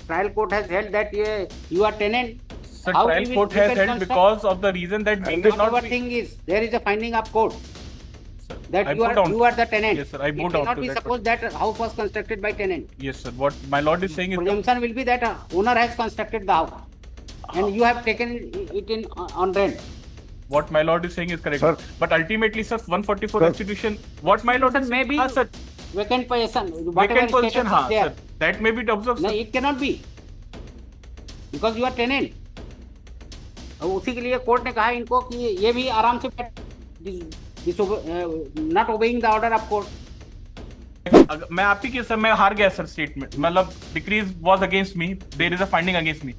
trial court has held that you are tenant. Sir, How trial you will- court you has can held construct? because of the reason that we cannot Whatever be. thing is, there is a finding of court Sir, that I you put are down. you are the tenant. Yes, sir, I It moved down cannot to be that. supposed that house was constructed by tenant. Yes, sir. What my lord is saying is that Presumption will be that owner has constructed the house, and you have taken it in on rent. what my lord is saying is correct. Sir. But ultimately, sir, 144 Sir. restitution. What my lord is Maybe हाँ, sir. vacant possession, whatever Vacant status position, is हाँ, there. sir. That may be observed, No, sir. it cannot be because you are tenant. अब उसी के लिए court ने कहा इनको कि ये भी आराम से not obeying the order of court. मैं आप ही के सर मैं हार गया सर स्टेटमेंट मतलब decrees was against me there is a finding against me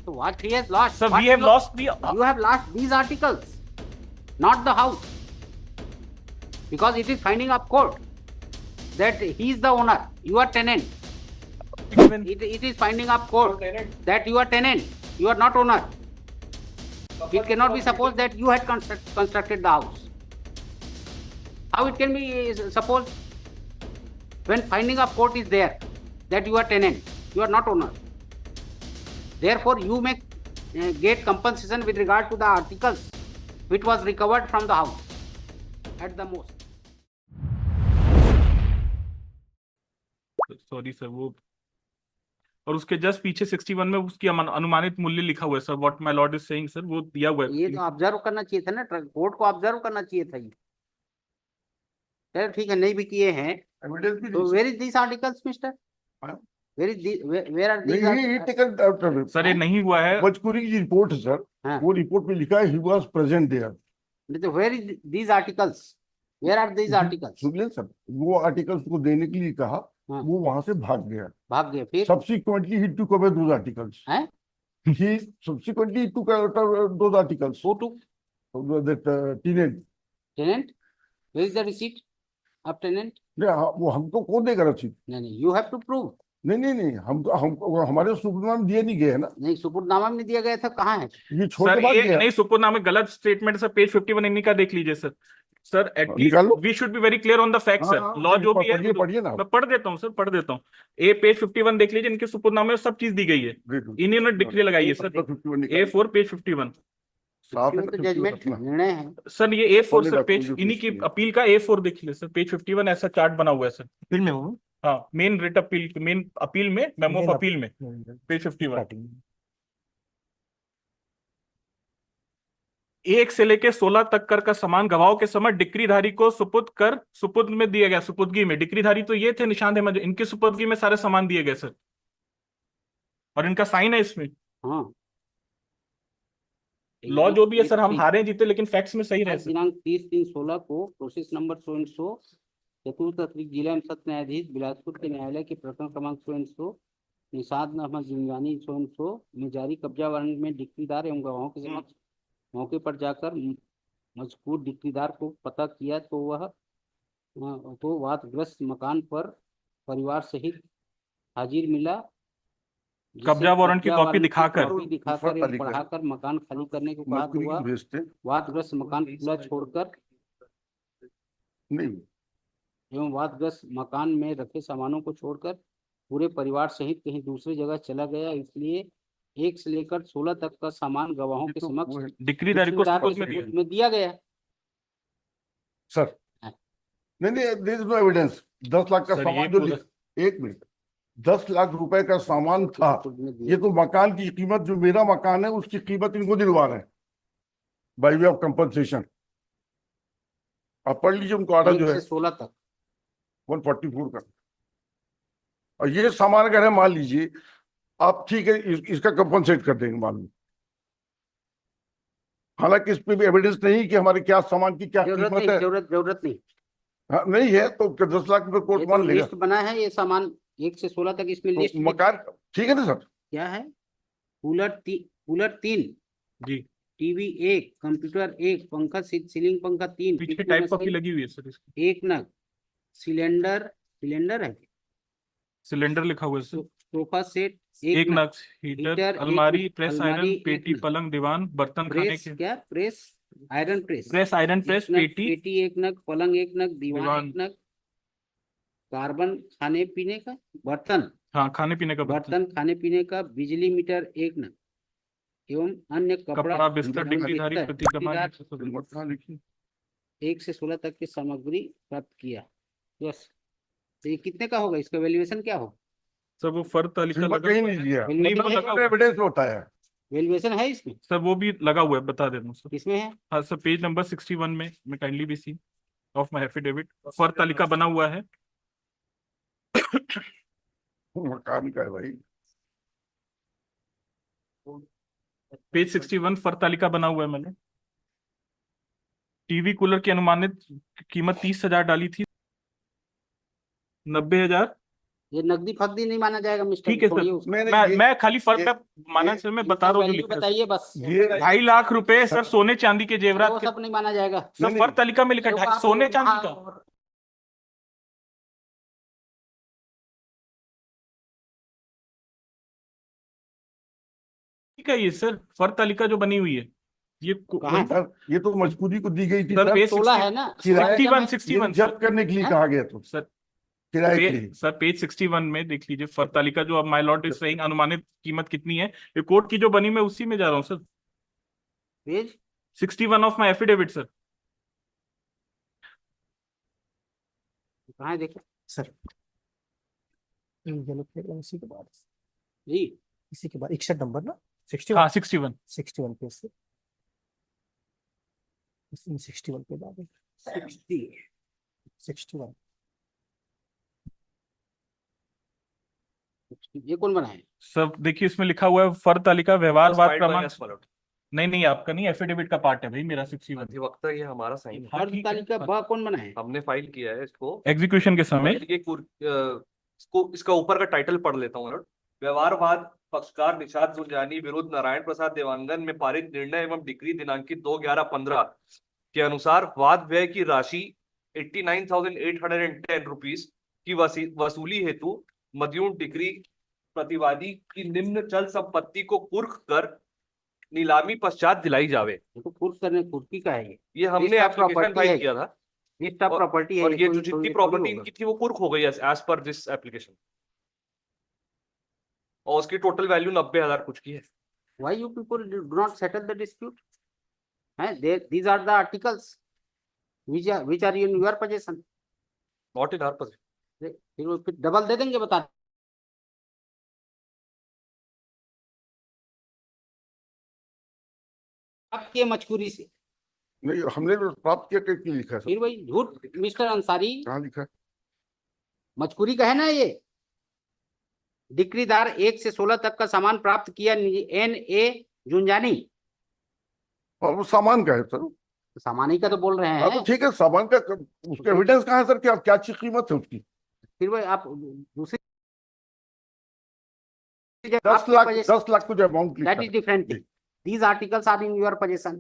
So what he has lost? Sir What we have you- lost the You have lost these articles, not the house, because it is finding of court that he is the owner. You are tenant. It is finding of court that you are tenant. You are not owner. It cannot be supposed that you had constructed the house. How it can be supposed when finding of court is there that you are tenant, you are not owner. Therefore, you may get compensation with regard to the articles which was recovered from the house at the most. Sorry sir वो और उसके just पीछे 61 में उसकी अनुमानित मूल्य लिखा हुआ है sir what my lord is saying sir वो दिया हुआ ये है तो ऑब्जर्व करना चाहिए था ना, कोर्ट को ऑब्जर्व करना चाहिए था ये. चलो ठीक है, नहीं भी किए हैं एविडेंस भी तो where is this articles mister? हाँ? Where are this? नहीं टेकन आउट ऑफ सर ये नहीं हुआ है मजकूरी की रिपोर्ट है सर. हाँ. वो रिपोर्ट में लिखा है ही वाज प्रेजेंट देयर. तो where is these articles? Where are these articles? सुनिए सर, वो आर्टिकल्स को देने के लिए कहा. हाँ. वो वहां से भाग गया. भाग गए फिर? Subsequently, he took away those articles. हैं? He subsequently took out those articles. Who took? That tenant. Tenant? Where is the receipt of tenant? नहीं, वो हमको कौन देगा रसीद? नहीं, you have to prove. नहीं, हमको हमारे सुपुर्द दिया नहीं गया है ना. नहीं, सुपुर्दनामा में दिया गया था, कहाँ है? ये छोड़ सर के भाग ये गया. नहीं सुपुर्दनामे गलत स्टेटमेंट सर पेज 51 इन्हीं का देख लीजिए सर सर एटलीस्ट निकालो. We should be very clear on the fact sir हाँ, लॉ जो भी है पढ़िए ना. मैं पढ़ देता हूँ सर पढ़ देता हूँ ए पेज 51 देख लीजिए इनके सुपुर्दनामे में सब चीज दी गई है इन्होंने डिक्री लगाई है सर A4 पेज 51 साफ है. तो जजमेंट निर्णय है सर ये A4 सर पेज इन्हीं की अपील का A4 देख लीजिए सर पेज 51 ऐसा चार्ट बना हुआ है सर अपील में हूँ हाँ main writ appeal main appeal में मेमो ऑफ अपील में पेज 51 1 से लेके 16 तक कर का सामान गवाहों के समक्ष डिक्रीधारी को सुपुर्द में दिया गया. सुपुर्दगी में डिक्रीधारी तो ये थे निशान थे इनकी सुपुर्दगी में सारे सामान दिए गए सर और इनका साइन है इसमें. हाँ. लॉ जो भी है सर हम हारे जीते लेकिन फैक्ट्स में सही रहे सर. दिनांक 30/3/16 को प्रोसेस नंबर सो एंड सो चतुर्थ अतिरिक्त जिला एवं सत्र न्यायाधीश बिलासपुर के न्यायालय के प्रकरण क्रमांक so and so Nishad Ahmad Jindani so and so में जारी कब्जा वारंट में डिक्रीदार एवं गवाहों के समक्ष मौके पर जाकर मजकूर डिक्रीदार को पता किया तो वह वादग्रस्त मकान पर परिवार सहित हाजिर मिला. कब्जा वारंट की कॉपी दिखाकर एवं पढ़ाकर मकान खाली करने को कहा तो वह भेजते वादग्रस्त मकान खुला छोड़कर नहीं. एवं वादग्रस्त मकान में रखे सामानों को छोड़कर पूरे परिवार सहित कहीं दूसरी जगह चला गया. इसलिए 1 से लेकर 16 तक का सामान गवाहों के समक्ष डिक्रीधारी को सुपुर्द में दिया. में दिया गया. सर नहीं, there is no evidence. 10 lakh का सर, सामान ये जो पूरा- 1 मिनट 10 लाख रुपए का सामान था. ये तो मकान की कीमत जो मेरा मकान है उसकी कीमत इनको दिलवा रहे हैं बाय वे ऑफ कंपनसेशन. आप पढ़ लीजिए उनको ऑर्डर जो है 16 तक 144 का. और ये सामान अगर है मान लीजिए आप ठीक है इसका कंपनसेट कर देंगे मालूम. हालांकि इस पे भी एविडेंस नहीं कि हमारे क्या सामान की क्या जरूरत कीमत नहीं, है. जरूरत नहीं. हाँ, नहीं है तो 10 लाख रुपए ये कोर्ट तो मान लेगा. लिस्ट बना है ये सामान 1 से 16 तक इसमें लिस्ट मकान ठीक है ना सर. क्या है? कूलर 3 जी टीवी 1 कंप्यूटर 1 पंखा सीलिंग पंखा 3 पीछे टाइप कॉपी लगी हुई है सर इसकी 1 नग सिलेंडर है सिलेंडर लिखा हुआ है सर सोफा सेट एक नग हीटर हीटर, अलमारी एक प्रेस अलमारी, आयरन पेटी एक पलंग दीवान बर्तन खाने प्रेस के क्या press iron press press iron press एक नग पेटी पेटी 1 नग पलंग 1 नग दीवान दीवान। 1 नग कार्बन खाने पीने का बर्तन हाँ, खाने पीने का बर्तन, खाने पीने का, बिजली मीटर 1 नग एवं अन्य कपड़ा, बिस्तर, एवं डिक्रीधारी, बिस्तर, प्रतिक्रमण, कीमत कहाँ लिखी? 1 से 16 तक की सामग्री प्राप्त किया। बस, तो ये कितने का होगा? इसका वैल्यूएशन क्या होगा? सर वो फर्द तालिका कीमत लगा कहीं नहीं दिया, नहीं, वो लगा हुआ है। एविडेंस होता है। वैल्यूएशन है इसमें? सर वो भी लगा हुआ है, बता देता हूँ सर। किसमें है? हाँ सर, पेज नंबर 61 में kindly be C of my affidavit फर्द तालिका बना हुआ है। मकान का है भाई। पेज 61 फर्द तालिका बना हुआ है मैंने। टीवी कूलर की अनुमानित कीमत 30,000 डाली थी, 90,000। ये नकदी फकदी नहीं माना जाएगा मिस्टर, ठीक है छोड़िए सर, उसको। मैं खाली फर्द पे माना सर, मैं बता रहा हूँ जो वैल्यू लिखा है। बताइए बस। ये 2.5 लाख रुपए सर सोने चांदी के वो जेवरात के। सब नहीं माना जाएगा। सर फर्द तालिका में लिखा है देखो, आप सोने चांदी वहाँ- का। ठीक है ये सर फर्द तालिका जो बनी हुई है ये कहाँ है? सर, ये तो मजबूरी को दी गई थी सर सर। पेज 16 है ना? किराए- 61 ये 61 जब्त करने के लिए हैं? कहा गया तो सर किराए के लिए। सर पेज 61 में देख लीजिए फर्द तालिका जो अब माय लॉर्ड इज सेइंग अनुमानित कीमत कितनी है, ये कोर्ट की जो बनी मैं उसी में जा रहा हूँ sir. Page 61 of my affidavit sir. कहाँ है? देखो सर ये लोग इसी के बाद जी, इसी के बाद 61 नंबर ना हाँ 61 61 61 पे से 61 पे बाद 60 61 ये कौन बनाए? सर देखिए इसमें लिखा हुआ है फर्द तालिका व्यवहारवाद प्रमाण। नहीं आपका नहीं, एफिडेविट का पार्ट है भाई मेरा 61। अधिवक्ता ये हमारा साइन है। हाँ, फर्द ठीक है। तालिका ब कौन बनाए? हमने फाइल किया है इसको। एग्जीक्यूशन के समय ये इसको इसका ऊपर का टाइटल पढ़ लेता हूँ। व्यवहारवाद पक्षकार निषाद गुंजानी विरुद्ध नारायण प्रसाद देवांगन में पारित निर्णय एवं डिक्री दिनांकित 2/11/15 के अनुसार वाद व्यय की राशि 89,810 रुपीज की वसूली हेतु मद्यून डिक्री प्रतिवादी की निम्न चल संपत्ति को कुर्क कर नीलामी पश्चात दिलाई जावे। देखो, कुर्क करने कुर्की का है ये हमने List of application property file है। किया था लिस्ट ऑफ प्रॉपर्टी है। और ये जो कोई- जितनी कोई- प्रॉपर्टी कोई इनकी थी वो कुर्क हो गई एज पर दिस एप्लीकेशन, और उसकी टोटल वैल्यू 90,000 कुछ की है। होगा। Why you people do not settle the dispute? These are the articles which are in your possession. Not in our possession. फिर वो फिर डबल दे देंगे, बता। आपके मजबूरी से नहीं, हमने तो प्राप्त किया करके लिखा है सर। फिर वही झूठ मिस्टर अंसारी, कहाँ लिखा है? मजबूरी का है ना ये। डिक्रीदार 1 से 16 तक का सामान प्राप्त किया N.A. जुंजानी। और वो सामान का है सर। सामान ही का तो बोल रहे हाँ तो हैं। ठीक है, सामान का उसका एविडेंस कहाँ है सर? क्या क्या चीज कीमत है उसकी? फिर वही आप दूसरी 10 लाख तो जो अमाउंट लिखा that is है। different thing. These articles are in your possession.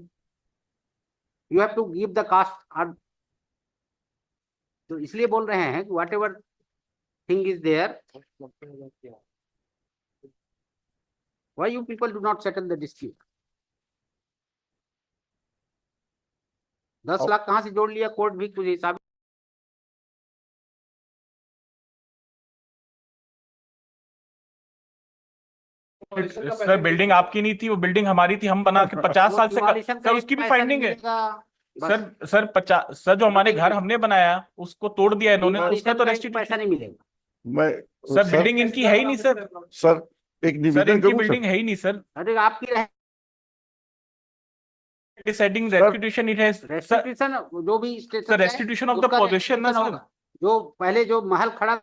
You have to give the cost or तो इसलिए बोल रहे हैं कि whatever thing is there, why you people do not settle the dispute? 10 lakh कहाँ से जोड़ लिया? कोर्ट भी कुछ हिसाब सर बिल्डिंग आपकी नहीं थी, वो बिल्डिंग हमारी थी, हम बना के 50 साल से demolition का सर एक उसकी भी पैसा फाइंडिंग नहीं है मिलेगा। बस सर 50 सर जो हमारे घर हमने बनाया उसको तोड़ दिया इन्होंने, तो उसका demolition तो का एक रेस्टिट्यूशन। पैसा नहीं मिलेगा। मैं सर बिल्डिंग इनकी है ही नहीं सर एक निवेदन इनकी करूं बिल्डिंग है ही नहीं सर। अरे आपकी डिसाइडिंग रेस्टिट्यूशन इट है सर। रेस्टिट्यूशन जो भी sir status restitution of the position ना सर। जो पहले जो महल खड़ा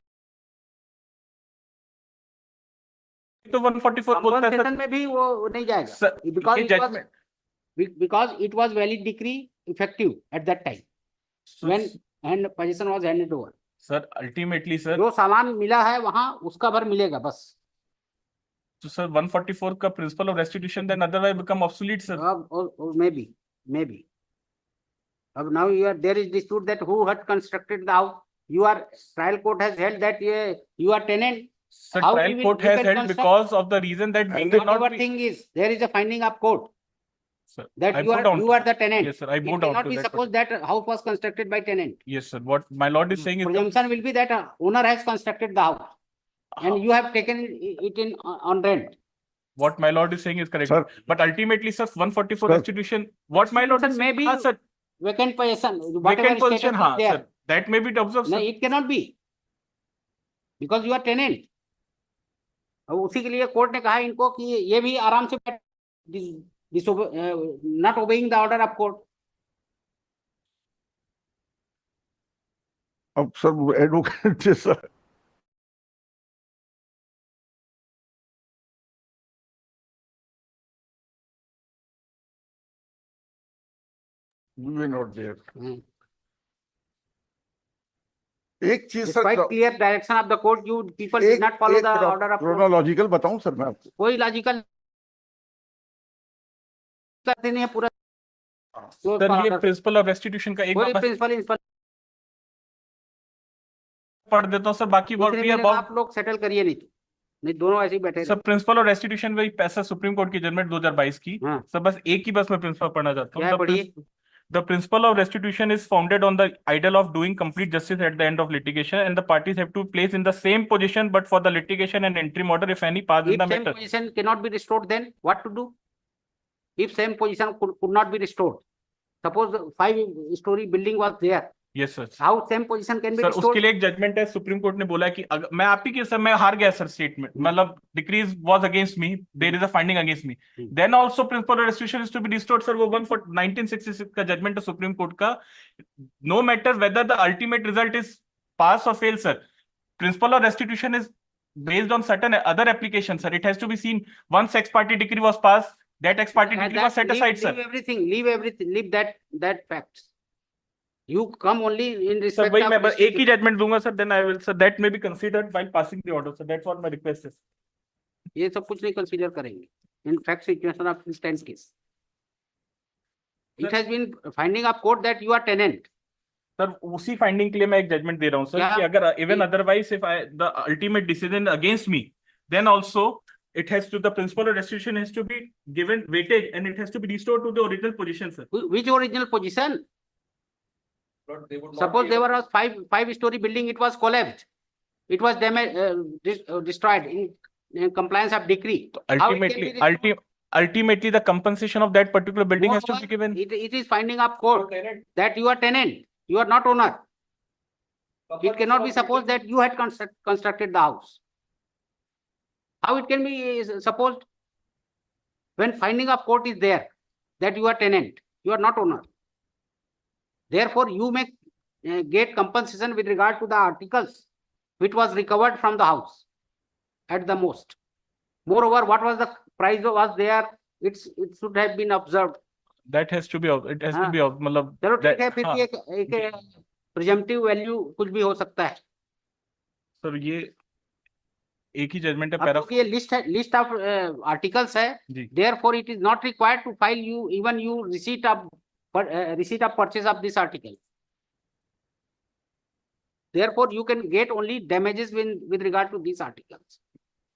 तो 144 बोलता है सर। कंपनसेशन में भी वो नहीं जाएगा। सर because ये it was judgment because it was valid decree effective at that time when and possession was handed over. Sir ultimately sir जो सामान मिला है वहां उसका भर मिलेगा बस। तो सर 144 का principle of restitution then otherwise become obsolete sir. अब or maybe अब now there is dispute that who had constructed the house. Your trial court has held that you are tenant. Sir, How trial we will- court we has can held construct- because of the reason that we And cannot Whatever be. thing is, there is a finding of court Sir, that I you bow are down you to are the tenant. Yes, sir, I bow It down cannot to be that. supposed that house was constructed by tenant. Yes, sir. What my lord is saying is that Presumption will be that owner has constructed the house. and you have taken it in on rent. What my lord is saying is correct. Sir. But ultimately, sir, 144 Sir. restitution, what my lord is Restitution may saying, be sir, Vacant position, whatever vacant position, status is there. sir, that may be observed, No, sir. it cannot be. Because you are tenant. अब उसी के लिए court ने कहा इनको कि ये भी आराम से not obeying the order of court. अब sir advocate sir we were not there. एक चीज sir Despite clear direction of the court, you people did not follow the order of court. Chronological बताऊं सर मैं आपको कोई logical करते नहीं है पूरा. सर ये प्रिंसिपल ऑफ रेस्टिट्यूशन का एक कोई वापस प्रिंसिपल पढ़ देता हूँ सर, बाकी वर्ड भी अबाउट आप लोग सेटल करिए नहीं दोनों ऐसे ही बैठे सर प्रिंसिपल और रेस्टिट्यूशन वही पैसा सुप्रीम कोर्ट की जजमेंट 2022 की. हाँ. सर बस एक ही बस मैं प्रिंसिपल पढ़ना चाहता क्या हूँ. पढ़िए? The principle of restitution is founded on the ideal of doing complete justice at the end of litigation, and the parties have to place in the same position, but for the litigation and interim order, if any, pass in If the same matter. position cannot be restored, then what to do? If same position could not be restored, suppose the 5-story building was there, Yes, sir. how same position can be sir restored? उसके लिए एक judgement है, supreme court ने बोला कि मैं आप ही के सर मैं हार गया सर स्टेटमेंट, मतलब decrees was against me, there is a finding against me, then also principle restitution is to be restored. Sir वो 1966 का जजमेंट है सुप्रीम कोर्ट का. No matter whether the ultimate result is pass और fail, sir principle of restitution is based on certain other applications, sir. It has to be seen once ex parte decree was passed, that ex parte And decree was that set aside, sir. leave everything, leave that facts. You come only in Sir, respect वही of मैं बस एक ही restitution. Judgement दूंगा sir, then I will, sir, that may be considered while passing the order, sir. That's what my request is. ये सब कुछ नहीं consider करेंगे. In fact situation of instant case. It Sir. has been finding of court that you are tenant. Sir उसी finding के लिए मैं एक जजमेंट दे रहा हूँ सर क्या? कि अगर even otherwise if the ultimate decision against me, then also it has to, the principal of restitution has to be given weightage and it has to be restored to the original position, sir. Which original position? But they would not Suppose be there able- was a five-story building, it was collapsed. It was damaged, destroyed in compliance of decree. How it can be restored? Ultimately the compensation of that particular building has to Moreover, be given. It is finding of court tenant. that you are tenant, you are not owner. It cannot be supposed that you had constructed the house. How it can be supposed? When finding of court is there, that you are tenant, you are not owner. Therefore, you may get compensation with regard to the articles which was recovered from the house at the most. Moreover, what was the price was there, it should have been observed. That has to be, it has to हाँ. be, मतलब चलो ठीक that- है, फिर हाँ. भी एक presumptive value कुछ भी हो सकता है. सर ये एक ही जजमेंट है अब पैरा क्योंकि ये लिस्ट ऑफ आर्टिकल्स है, जी. therefore it is not required to file you even you receipt of purchase of this article. Therefore you can get only damages with regard to these articles,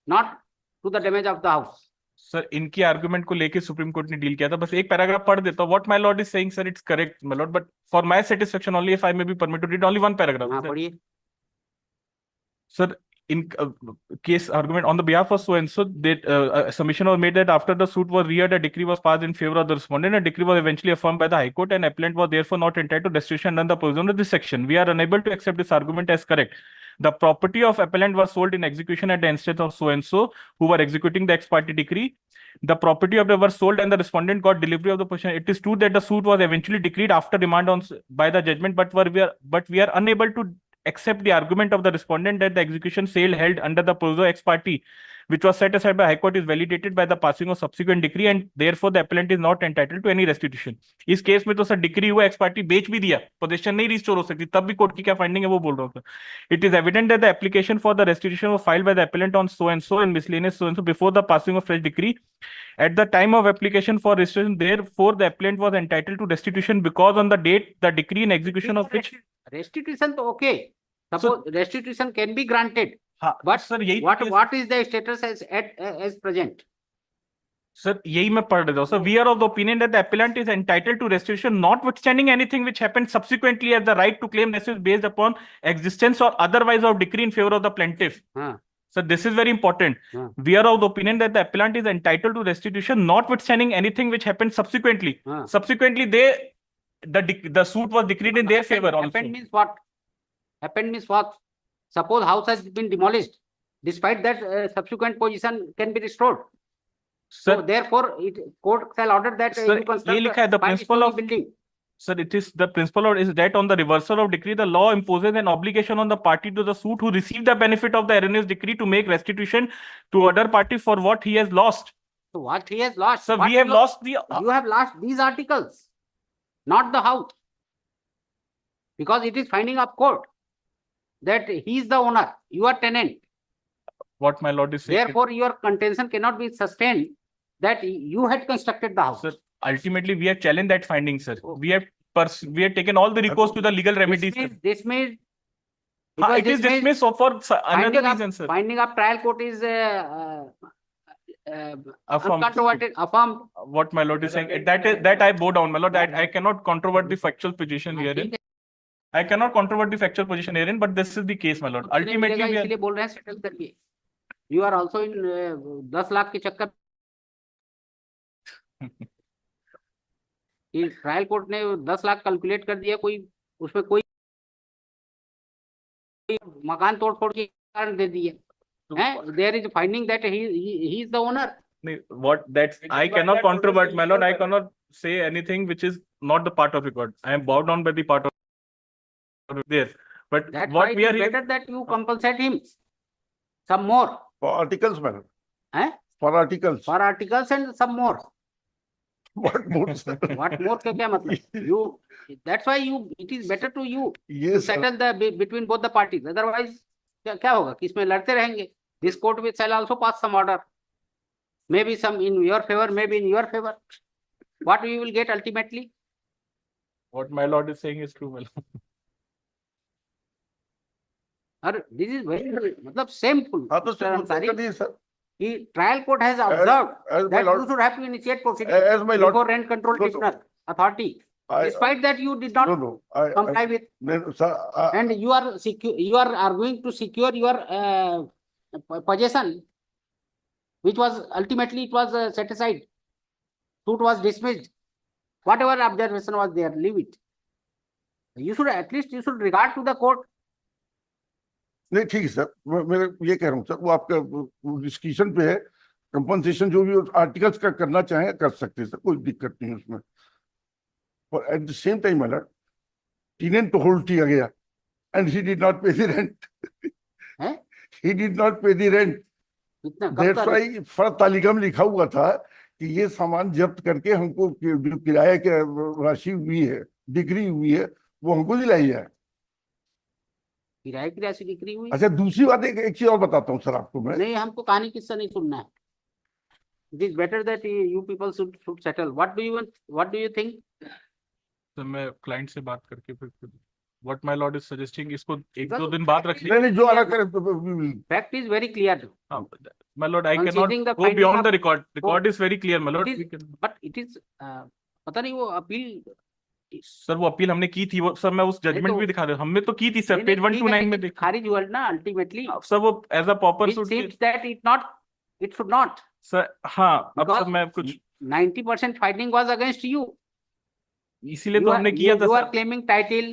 not to the damage of the house. Sir इनकी argument को लेके supreme court ने deal किया था. बस एक paragraph पढ़ देता हूं. What my lord is saying, sir it's correct my lord, but for my satisfaction only if I may be permit to read only one हाँ पैराग्राफ. पढ़िए. Sir, in case argument on the behalf of so and so, that a submission was made that after the suit was reheard, a decree was passed in favor of the respondent. A decree was eventually affirmed by the High Court, and appellant was therefore not entitled to restitution under the provision of this section. We are unable to accept this argument as correct. The property of appellant was sold in execution at the instance of so and so, who were executing the ex parte decree. The property of the were sold, and the respondent got delivery of the possession. It is true that the suit was eventually decreed after remand on by the judgment, but we are unable to accept the argument of the respondent that the execution sale held under the proviso ex parte, which was set aside by High Court, is validated by the passing of subsequent decree, and therefore the appellant is not entitled to any restitution. इस case में तो sir decree हुआ, ex parte बेच भी दिया, position नहीं restore हो सकती, तब भी कोर्ट की क्या फाइंडिंग है वो बोल रहा हूँ. It is evident that the application for the restitution was filed by the appellant on so and so and miscellaneous so and so before the passing of fresh decree. At the time of application for restitution, therefore the appellant was entitled to restitution because on the date the decree in execution of which. Restitution तो okay. Suppose restitution can be granted, हाँ, but sir यही what is the status as present? Sir यही मैं पढ़ रहा हूँ. Sir we are of the opinion that the appellant is entitled to restitution notwithstanding anything which happened subsequently, as the right to claim restitution based upon existence or otherwise of decree in favor of the plaintiff. हाँ. Sir, this is very important. Yeah. We are of the opinion that the appellant is entitled to restitution, notwithstanding anything which happened subsequently. Yeah. Subsequently, the suit was decreed in their favor also. Happened means what? Happened means what? Suppose house has been demolished. Despite that, subsequent position can be restored. So Sir, therefore, court shall order that Sir, you construct ये लिखा है, the a principle five-story of- building. sir, it is the principle is that on the reversal of decree, the law imposes an obligation on the party to the suit who received the benefit of the erroneous decree to make restitution to other party for what he has lost. So what he has lost? So what we have you- lost the. You have lost these articles, not the house. Because it is finding up court that he is the owner, you are tenant. What my lord is saying. Therefore, your contention cannot be sustained that you had constructed the house. Sir, ultimately, we have challenged that finding, sir. Oh. We have taken all the recourse to the legal remedies. Sir. Dismissed. हाँ, it is dismissed for another reason, sir. Finding up trial court is Affirm. uncontroverted, affirmed. What my lord is saying, that I bow down, my lord. I cannot controvert the factual position herein. I cannot controvert the factual position herein, but this is the case, my lord. Ultimately, we are. इसलिए बोल रहे हैं settle करिए. You are also in 10 lakh के चक्कर. Trial court ने 10 lakh calculate कर दिया, कोई उसमें कोई मकान तोड़ फोड़ के कारण दे दिए. There is finding that he is the owner. What that's I cannot controvert, my lord. I cannot say anything which is not the part of record. I am bowed down by the part of there. But That's what why we it are is better that you compensate him some more. For articles, madam. Eh? For articles. For articles and some more. What more, sir? What more का क्या मतलब? You, that's why it is better to you to Yes, sir. settle between both the parties. Otherwise, क्या होगा? किसमें लड़ते रहेंगे? This court will shall also pass some order. Maybe some in your favor, maybe in your favor. What we will get ultimately? what my lord is saying is true, my lord. Or this is very मतलब shameful. हाँ तो Mr. Ansari. करिए, sir. The trial court has observed As my that you lord, should have to initiate proceedings as my lord, before rent control No, no. commissioner authority. I, Despite that, you did not no, comply with, no, sir, and you are arguing to secure your possession, which was ultimately it was set aside. Suit was dismissed. Whatever observation was there, leave it. You should at least regard to the court. नहीं ठीक है sir, मैं ये कह रहा हूँ sir, वो आपका डिस्कशन पे है. कंपनसेशन जो भी आर्टिकल्स का करना चाहे कर सकते हैं सर, कोई दिक्कत नहीं है उसमें. पर at the same time alert tenant तो होल्ड किया गया and he did not pay the rent. हैं? He did not pay the rent. इतना कब दैट्स तक? व्हाई फर्स्ट तालिका में लिखा हुआ था कि ये सामान जब्त करके हमको जो किराए की राशि हुई है, डिग्री हुई है, वो हमको दिलाई जाए. किराए की राशि बिक्री हुई? अच्छा दूसरी बात एक चीज और बताता हूँ सर आपको मैं. नहीं, हमको कहानी किस्सा नहीं सुनना है. It is better that you people should settle. What do you want? What do you think? तो मैं क्लाइंट से बात करके फिर what my lord is suggesting इसको एक Because दो दिन बाद रख नहीं नहीं जो अलग करे Fact is very clear. हाँ, my lord, I cannot Considering the go finding beyond of- the record. Record is very clear, my lord. It is- We can- But it is पता नहीं वो अपील. सर वो appeal हमने की थी, वो sir मैं उस जजमेंट तो- भी दिखा रहा हूँ, हमने तो की थी सर, नहीं, पेज नहीं, ठीक है, 129 में लेकिन देख. खारिज हुआ ना अल्टीमेटली. सर वो as a pauper Which seems that it should not. Sir हाँ, अब Because सर मैं कुछ 90% finding was against you. इसीलिए तो हमने किया था You are sir. claiming title.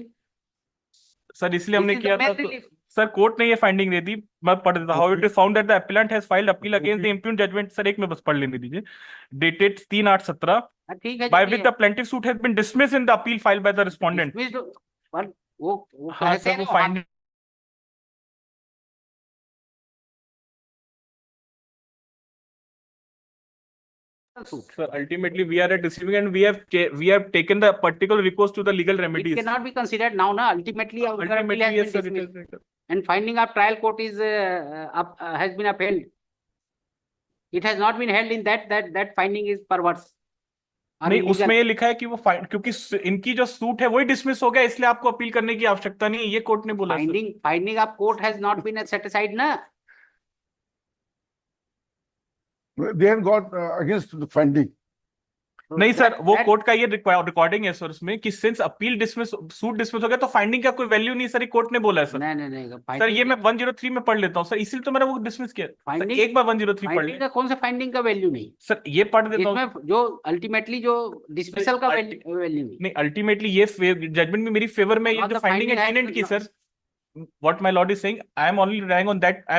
Sir इसलिए हमने This is किया the था main तो, relief. सर कोर्ट ने ये फाइंडिंग दे दी, मैं पढ़ देता. How it is found that the applicant has filed appeal against the impugn judgment. Sir एक में बस पढ़ लेने दीजिए. डेटेड 3/8/17 हाँ, ठीक है. by जो भी which है. the plaintiff suit has been dismissed in the appeal filed by the respondent. Dismissed, but वो हाँ कैसे सर वो वो finding suit. sir, ultimately we are at receiving and we have taken the particular recourse to the legal It remedies. cannot be considered now, na. Ultimately, our appeal Ultimately, has yes, been sir, it dismissed. is. And finding of trial court is has been upheld. It has not been held in that finding is perverse. or नहीं illegal. उसमें ये लिखा है कि वो fine क्योंकि इनकी जो सूट है वही डिसमिस हो गया, इसलिए आपको अपील करने की आवश्यकता नहीं है, ये कोर्ट ने बोला. Sir. finding of court has not been set aside, na. they had got against the finding. So नहीं सर, वो that- कोर्ट का ये रिकॉर्डिंग है सर उसमें कि since appeal dismiss suit dismiss हो गया तो फाइंडिंग का कोई वैल्यू नहीं सर, ये कोर्ट ने बोला है सर। नहीं नहीं नहीं सर finding- ये मैं 103 में पढ़ लेता हूँ सर, इसीलिए तो मैंने वो डिसमिस किया सर। Finding- एक बार 103 पढ़ फाइंडिंग ले का कौन सा फाइंडिंग का वैल्यू नहीं सर, ये पढ़ देता हूँ। इसमें जो अल्टीमेटली जो डिसमिसल का Ulti- वैल्यू नहीं नहीं, अल्टीमेटली ये जजमेंट में मेरी फेवर में ये Not जो the फाइंडिंग है finding टेनेंट has- की sir, what my lord is saying, I am only relying on that, I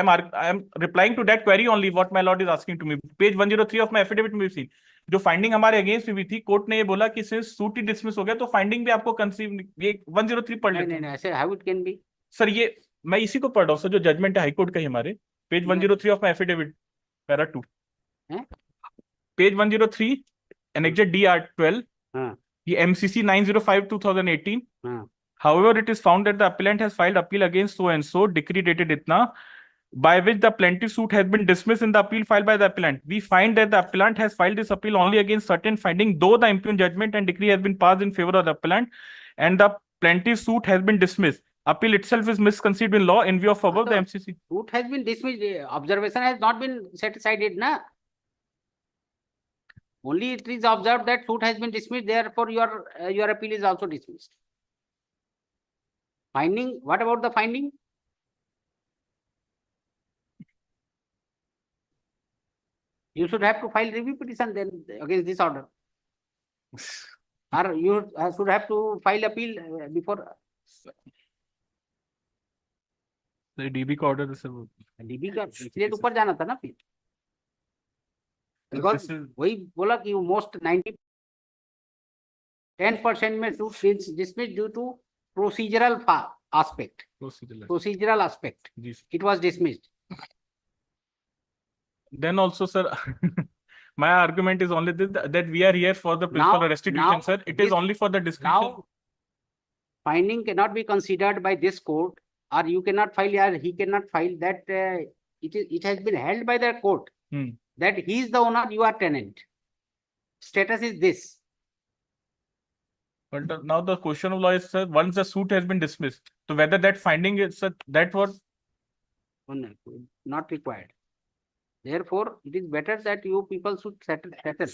am replying to that query only, what my lord is asking to me. Page 103 of my affidavit में भी seen, जो finding हमारे against में भी थी, court ने ये बोला कि सिंस सूट ही डिसमिस हो गया तो फाइंडिंग भी आपको कंसीव, ये 103 पढ़ नहीं लेते नहीं हैं ऐसे how it can be sir. ये मैं इसी को पढ़ रहा हूँ सर, जो जजमेंट है हाईकोर्ट का ही हमारे, page 103 of my affidavit para 2, page 103 एनेक्सेड DR 12, हाँ ये MCC 905/2018। हाँ However, it is found that the appellant has filed appeal against so and so, decree dated itna, by which the plaintiff suit has been dismissed in the appeal filed by the appellant. We find that the appellant has filed this appeal only against certain finding, though the impugned judgment and decree has been passed in favor of the appellant, and the plaintiff suit has been dismissed. Appeal itself is misconceived in law in view of above the MCC. suit has been dismissed observation has not been set aside na only it is observed that suit has been dismissed therefore your appeal is also dismissed finding what about the finding you should have to file review petition then against this order or you should have to file appeal before The DB का order है sir वो। DB का इसलिए तो ऊपर जाना था ना फिर बिकॉज This is- वही बोला कि मोस्ट 10% में suit dismiss due to procedural aspect procedural. Procedural aspect जी sir. It was dismissed Then also, sir, my argument is only this, that we are here for the principle Now- of restitution, now sir. It is this- only for the discretion. now finding cannot be considered by this court or you cannot file or he cannot file that it has been held by the court Hmm. that he is the owner you are tenant status is this But now the question of law is, sir, once the suit has been dismissed, so whether that finding is, sir, that was not required. Therefore, it is better that you people should settle.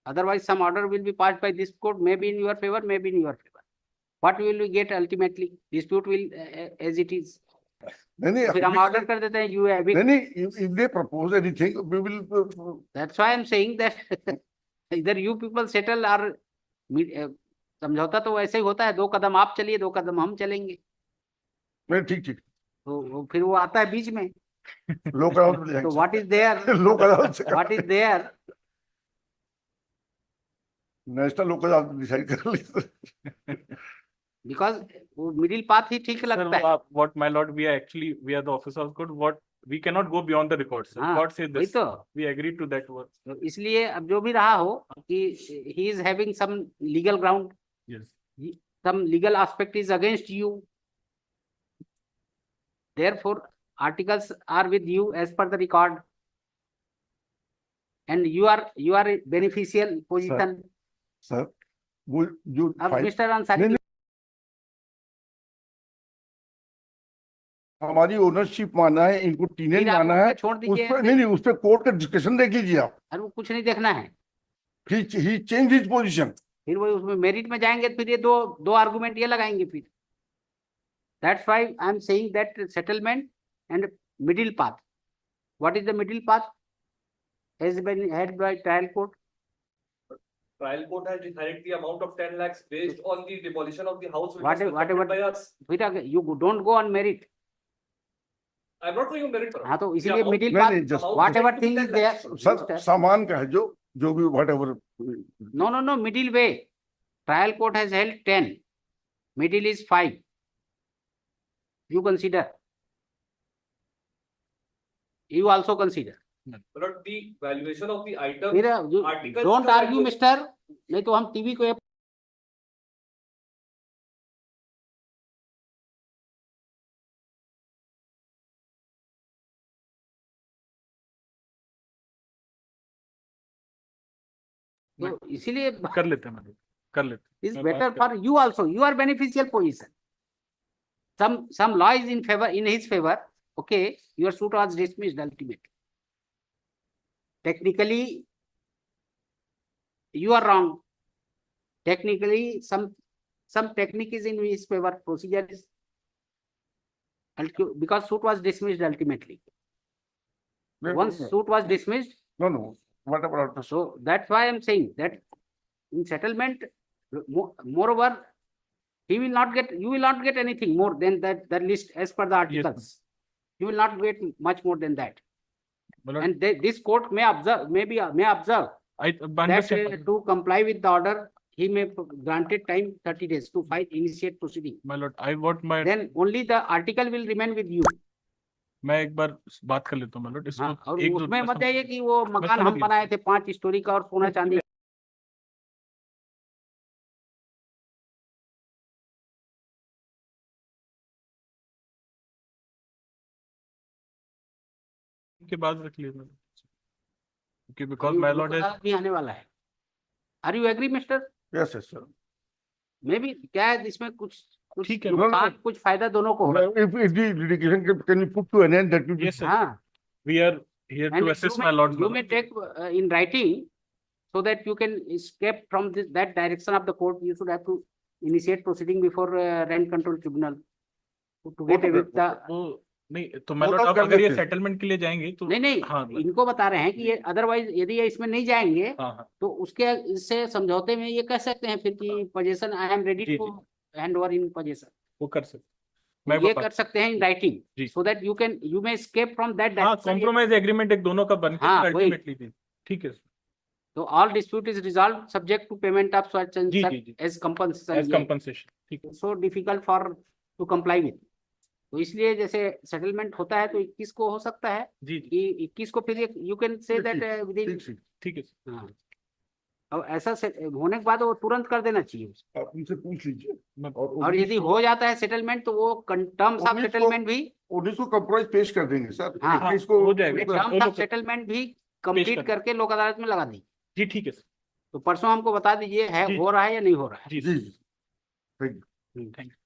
Otherwise, some order will be passed by this court, maybe in your favor, maybe in your favor. What will we get ultimately? Dispute will as it is. नहीं फिर हम order कर देते हैं you have it. नहीं, if they propose anything, we will That's why I am saying that either you people settle or समझौता तो वैसे ही होता है 2 कदम आप चलिए 2 कदम हम चलेंगे नहीं, ठीक ठीक तो फिर वो आता है बीच में लोक अदालत में तो जाएंगे। व्हाट इज देयर लोक अदालत से व्हाट इज देयर नेशनल लोक अदालत डिसाइड कर ली। बिकॉज वो मिडिल पाथ ही ठीक sir, लगता है what my lord, we are the officer of court. What we cannot go beyond the record, sir. हाँ, Court says वही this. तो We agree to that word. तो इसलिए अब जो भी रहा हो कि he is having some legal ground Yes. some legal aspect is against you therefore articles are with you as per the record and you are a beneficial position sir वो जो अब फाइल मिस्टर अंसारी नहीं, हमारी ownership माना है, इनको टीनेंट फिर आप माना है, उसको छोड़ उस दीजिए पर नहीं उस पर कोर्ट का डिस्कशन देख लीजिए आप। और वो कुछ नहीं देखना है ही चेंज हिज पोजीशन। फिर वही उसमें मेरिट में जाएंगे फिर ये दो आर्गुमेंट ये लगाएंगे फिर that's why I am saying that settlement and middle path what is the middle path has been held by trial court Trial court has decided the amount of 10 lakhs based on the demolition of the house which was Whatever- constructed by us. फिर you don't go on merit I'm not going on merit. sir. हाँ तो The इसीलिए amount- middle नहीं, path नहीं, just- amount whatever decided to thing be is 10 there lakhs. Sir सामान का है जो भी what ever. no middle way trial court has held 10 middle is 5 you consider you also consider But the valuation of the item. फिर Articles don't का argue valuation- mister नहीं तो हम टीवी को तो इसीलिए कर लेते हैं मतलब, कर लेते हैं। is मैं better बात for you also you are beneficial position some law is in favor in his favor okay your suit was dismissed ultimately technically you are wrong. Technically, some technique is in his favor. Procedure is because suit was dismissed ultimately. Once suit was dismissed, no, what about so that's why I'm saying that in settlement, moreover, he will not get, you will not get anything more than that list as per the articles. You will not get much more than that. My lord, And this court may observe, may observe I that understand. to comply with the order, he may granted time 30 days to initiate proceeding. My lord, I want my Then only the article will remain with you. मैं एक बार बात कर लेता हूँ my lord. हाँ, इसको और एक दो उसमें मत समझ- जाइए कि वो मकान समझ हम गया। बनाए थे 5 स्टोरी का और सोना चांदी के बाद रख लिया मैंने क्योंकि बिकॉज माय लॉर्ड इज भी आने वाला है. Are you agree mister? yes sir. मे भी क्या है इसमें कुछ ठीक है, नुकसान कुछ फायदा दोनों को हो रहा है. If the litigation can be put to an end, that will be Yes, sir. हाँ, we are here and to assist my lord. you may take in writing so that you can escape from that direction of the court. You should have to initiate proceeding before rent control tribunal to get away with the. वो नहीं तो my वो lord तो अब कर अगर ये लेते हैं। सेटलमेंट के लिए जाएंगे तो नहीं हाँ इनको बता रहे हैं कि ये अदरवाइज यदि ये इसमें नहीं जाएंगे हाँ तो उसके इससे समझौते में ये कह सकते हैं फिर कि पोजीशन आई एम रेडी जी, to hand over in possession. वो कर सकते मैं ये वो कर सकते हैं इन राइटिंग जी। So that you may escape from that. हाँ कॉम्प्रोमाइज एग्रीमेंट एक दोनों का बन हाँ, के वही। अल्टीमेटली भी ठीक है तो all dispute is resolve subject to payment of such and जी, सच जी, जी। As compensation. एज कंपनसेशन ठीक है so difficult for to comply with. तो इसलिए जैसे सेटलमेंट होता है तो 21 को हो सकता है जी जी कि 21 को फिर you can say that with in. ठीक, ठीक है sir. हाँ, अब ऐसा होने के बाद वो तुरंत कर देना चाहिए उसको. आप उनसे पूछ लीजिए. मैं- और यदि हो जाता है सेटलमेंट तो वो टर्म्स ऑफ 19 को सेटलमेंट भी 19 को कंप्रोमाइज पेश कर देंगे सर. हाँ, 21 को हो जाएगा। वो टर्म्स ऑफ लोग- सेटलमेंट भी कंप्लीट कर- करके लोक अदालत में लगा दी. जी ठीक है sir. तो परसों हमको बता दीजिए है जी। हो रहा है या नहीं हो रहा है. जी जी जी. Thank you